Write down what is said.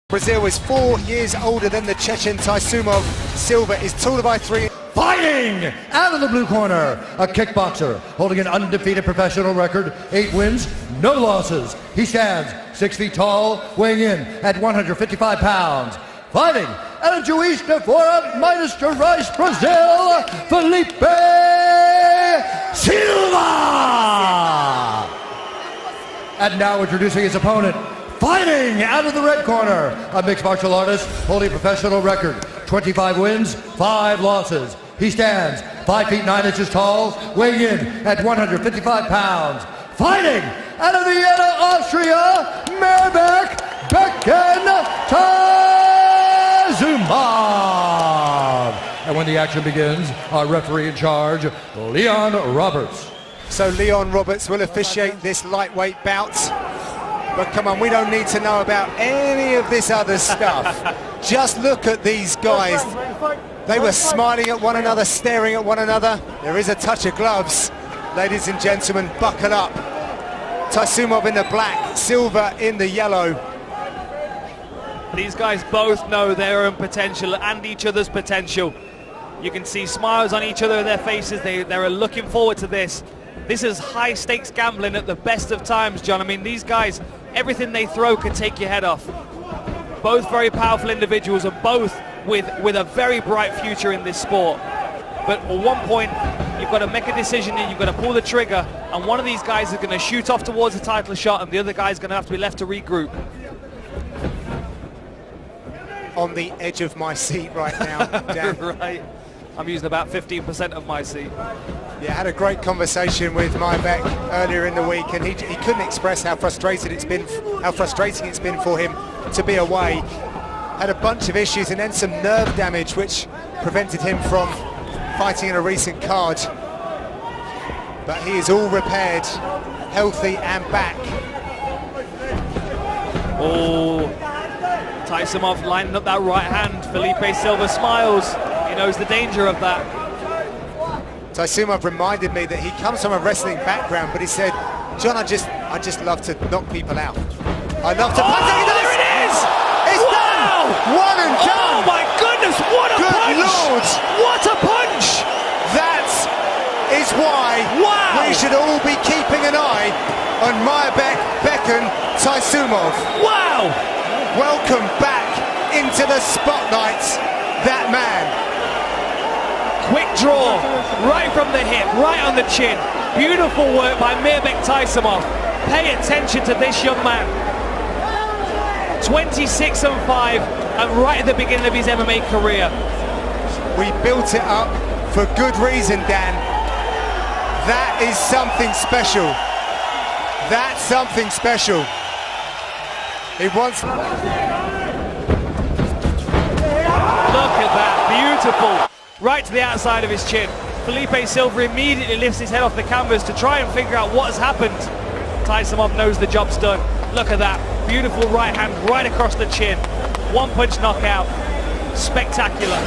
Brazil is 4 years older than the Chechen Taisoumov. Silva is taller by 3. Fighting out of the blue corner, a kickboxer holding an undefeated professional record, 8 wins, no losses. He stands 6 feet tall, weighing in at 155 pounds. Fighting out of Juiz de Fora, Minas Gerais, Brazil, Felipe Silva! And now introducing his opponent, fighting out of the red corner, a mixed martial artist holding a professional record, 25 wins, 5 losses. He stands 5 feet 9 inches tall, weighing in at 155 pounds. Fighting out of Vienna, Austria, Mehrbeck, Becken, Taisumov. And when the action begins, our referee in charge, Leon Roberts. So Leon Roberts will officiate this lightweight bout. But come on, we don't need to know about any of this other stuff. Just look at these guys. They were smiling at one another, staring at one another. There is a touch of gloves. Ladies and gentlemen, buckle up. Taisoumov in the black, Silva in the yellow. These guys both know their own potential and each other's potential. You can see smiles on each other in their faces. They're looking forward to this. This is high-stakes gambling at the best of times, John. I mean, these guys, everything they throw can take your head off. Both very powerful individuals and both with a very bright future in this sport. But at one point, you've got to make a decision and you've got to pull the trigger, and one of these guys is going to shoot off towards the title shot and the other guy is going to have to be left to regroup. On the edge of my seat right now, Dan. Right. I'm using about 15% of my seat. Yeah, I had a great conversation with Mybeck earlier in the week, and he couldn't express how frustrating it's been for him to be away. Had a bunch of issues and then some nerve damage which prevented him from fighting in a recent card. But he is all repaired, healthy and back. Oh, Taisoumov lining up that right hand. Felipe Silva smiles. He knows the danger of that. Taisoumov reminded me that he comes from a wrestling background, but he said, John, I just love to knock people out. I love to punch. Oh, there it is! It's wow! done! One and done! Oh my goodness, what a punch! Good Lord! What a punch! That is why we should all be keeping an eye on Mybeck, Becken, Taisoumov. Wow! Welcome back into the spotlight, that man. Quick draw, right from the hip, right on the chin. Beautiful work by Mybeck Taisoumov. Pay attention to this young man. 26-5, and right at the beginning of his MMA career. We built it up for good reason, Dan. That is something special. That's something special. He wants... Look at that, beautiful. Right to the outside of his chin. Felipe Silva immediately lifts his head off the canvas to try and figure out what has happened. Taisoumov knows the job's done. Look at that, beautiful right hand right across the chin. One punch knockout, spectacular.